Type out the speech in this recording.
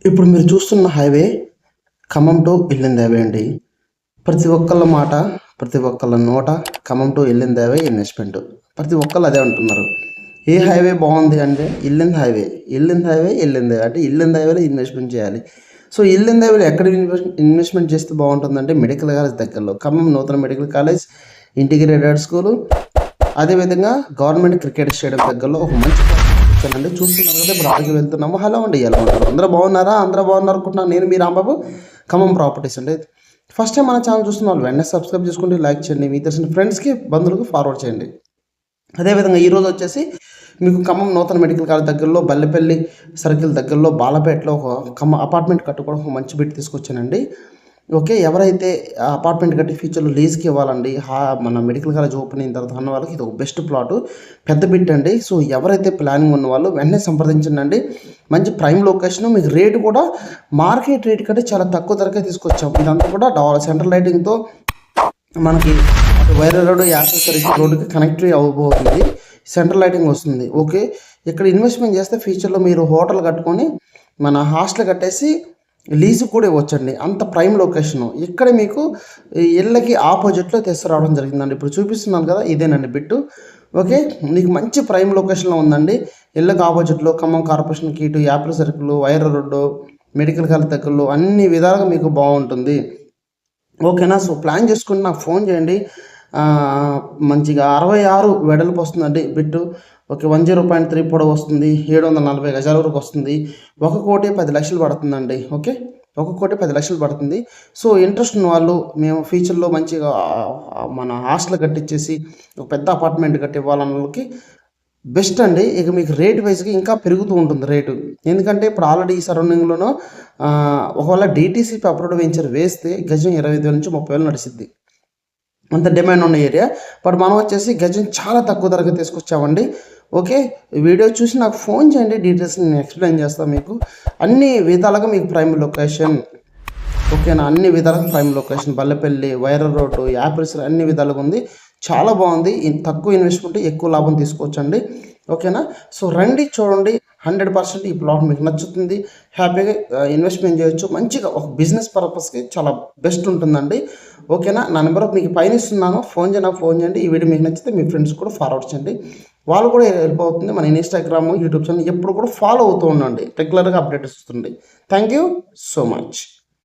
ఇప్పుడు మీరు చూస్తున్న హైవే ఖమ్మం టు ఇల్లింది హైవే అండి. ప్రతి ఒక్కళ్ళ మాట, ప్రతి ఒక్కళ్ళ నోట ఖమ్మం టు ఇల్లింది హైవే ఇన్వెస్ట్మెంట్. ప్రతి ఒక్కళ్ళు అదే అంటున్నారు. ఏ హైవే బాగుంది అంటే ఇల్లింది హైవే, ఇల్లింది హైవే, ఇల్లింది అంటే ఇల్లింది హైవేలో ఇన్వెస్ట్మెంట్ చేయాలి. సో ఇల్లింది హైవేలో ఎక్కడ ఇన్వెస్ట్మెంట్ చేస్తే బాగుంటుందంటే మెడికల్ కాలేజ్ దగ్గరలో, ఖమ్మం నూతన మెడికల్ కాలేజ్, ఇంటిగ్రేటెడ్ స్కూలు, అదేవిధంగా గవర్నమెంట్ క్రికెట్ స్టేడియం దగ్గరలో ఒక మంచి అండి. చూస్తున్నారు కదా, ఇప్పుడు అక్కడికి వెళ్తున్నాము. హలో అండి, ఎలా ఉంటారు? అందరూ బాగున్నారా? అందరూ బాగున్నారు అనుకుంటున్నాను. నేను మీ రాంబాబు, ఖమ్మం ప్రాపర్టీస్ అండి. ఫస్ట్ టైం మన ఛానల్ చూస్తున్న వాళ్ళు వెంటనే సబ్స్క్రైబ్ చేసుకుంటే లైక్ చేయండి, మీ తెలిసిన ఫ్రెండ్స్కి బంధువులకు ఫార్వర్డ్ చేయండి. అదేవిధంగా ఈరోజు వచ్చేసి మీకు ఖమ్మం నూతన మెడికల్ కాలేజ్ దగ్గరలో, బల్లెపల్లి సర్కిల్ దగ్గరలో, బాలపేటలో ఒక అపార్ట్మెంట్ కట్టుకోవడం ఒక మంచి బిట్ తీసుకొచ్చానండి. ఓకే, ఎవరైతే అపార్ట్మెంట్ కట్టి ఫ్యూచర్లో లీజ్కి ఇవ్వాలండి, మన మెడికల్ కాలేజ్ ఓపెన్ అయిన తర్వాత అన్న వాళ్ళకి ఇది ఒక బెస్ట్ ప్లాట్, పెద్ద బిట్ అండి. సో ఎవరైతే ప్లానింగ్ ఉన్న వాళ్ళు వెంటనే సంప్రదించండి. మంచి ప్రైమ్ లొకేషన్, మీకు రేటు కూడా మార్కెట్ రేట్ కంటే చాలా తక్కువ ధరకే తీసుకొచ్చాం. ఇదంతా కూడా సెంట్రల్ లైటింగ్తో మనకి వైరల్ రోడ్ యాక్సెసరీకి రోడ్డుకి కనెక్ట్ అవ్వబోతుంది. సెంట్రల్ లైటింగ్ వస్తుంది. ఓకే, ఇక్కడ ఇన్వెస్ట్మెంట్ చేస్తే ఫ్యూచర్లో మీరు హోటల్ కట్టుకొని మన హాస్టల్ కట్టేసి లీజు కూడా ఇవ్వచ్చండి. అంత ప్రైమ్ లొకేషను. ఇక్కడ మీకు ఇళ్ళకి ఆపోజిట్లో తీసుకురావడం జరిగిందండి. ఇప్పుడు చూపిస్తున్నాను కదా, ఇదేనండి బిట్టు. ఓకే, మీకు మంచి ప్రైమ్ లొకేషన్లో ఉందండి. ఇళ్ళకి ఆపోజిట్లో ఖమ్మం కార్పొరేషన్కి ఇటు Apple circle, viral road, medical college దగ్గరలో అన్ని విధాలుగా మీకు బాగుంటుంది. ఓకేనా? సో ప్లాన్ చేసుకుని నాకు ఫోన్ చేయండి. మంచిగా 66 వెడల్పు వస్తుందండి బిట్టు. ఓకే, 10.3 పొడవు వస్తుంది, 740 గజాల వరకు వస్తుంది. 1,10,00,000 పడుతుందండి. ఓకే, 1,10,00,000 పడుతుంది. సో ఇంట్రెస్ట్ ఉన్న వాళ్ళు మేము ఫ్యూచర్లో మంచిగా మన హాస్టల్ కట్టించేసి ఒక పెద్ద అపార్ట్మెంట్ కట్టి ఇవ్వాలన్న వాళ్ళకి బెస్ట్ అండి. ఇక మీకు రేట్ వైజ్గా ఇంకా పెరుగుతూ ఉంటుంది రేటు. ఎందుకంటే ఇప్పుడు ఆల్రెడీ ఈ సరౌండింగ్లోనూ ఒకవేళ డిటీసీపీ అప్రూవ్డ్ వెంచర్ వేస్తే గజం 25,000 నుంచి 30,000 నడిచిద్ది. అంత డిమాండ్ ఉన్న ఏరియా. బట్ మనం వచ్చేసి గజం చాలా తక్కువ ధరగా తీసుకొచ్చామండి. ఓకే, వీడియో చూసి నాకు ఫోన్ చేయండి, డీటెయిల్స్ నేను ఎక్స్ప్లెయిన్ చేస్తాను మీకు. అన్ని విధాలుగా మీకు ప్రైమ్ లొకేషన్. ఓకేనా? అన్ని విధాలుగా prime location, Ballepalli, viral road, apples అన్ని విధాలుగా ఉంది. చాలా బాగుంది. తక్కువ ఇన్వెస్ట్మెంట్ ఎక్కువ లాభం తీసుకోవచ్చండి. ఓకేనా? సో రండి, చూడండి. 100% ఈ ప్లాట్ మీకు నచ్చుతుంది. హ్యాపీగా ఇన్వెస్ట్మెంట్ చేయొచ్చు. మంచిగా ఒక బిజినెస్ పర్పస్కి చాలా బెస్ట్ ఉంటుందండి. ఓకేనా? నా నెంబర్ మీకు పైన ఇస్తున్నాను, ఫోన్ చేయండి. ఈ వీడియో మీకు నచ్చితే మీ ఫ్రెండ్స్ కూడా ఫార్వర్డ్ చేయండి, వాళ్ళు కూడా హెల్ప్ అవుతుంది. మన ఇన్స్టాగ్రామ్, యూట్యూబ్ ఛానల్ ఎప్పుడు కూడా ఫాలో అవుతూ ఉండండి. రెగ్యులర్గా అప్డేట్స్ వస్తుంది. Thank you so much.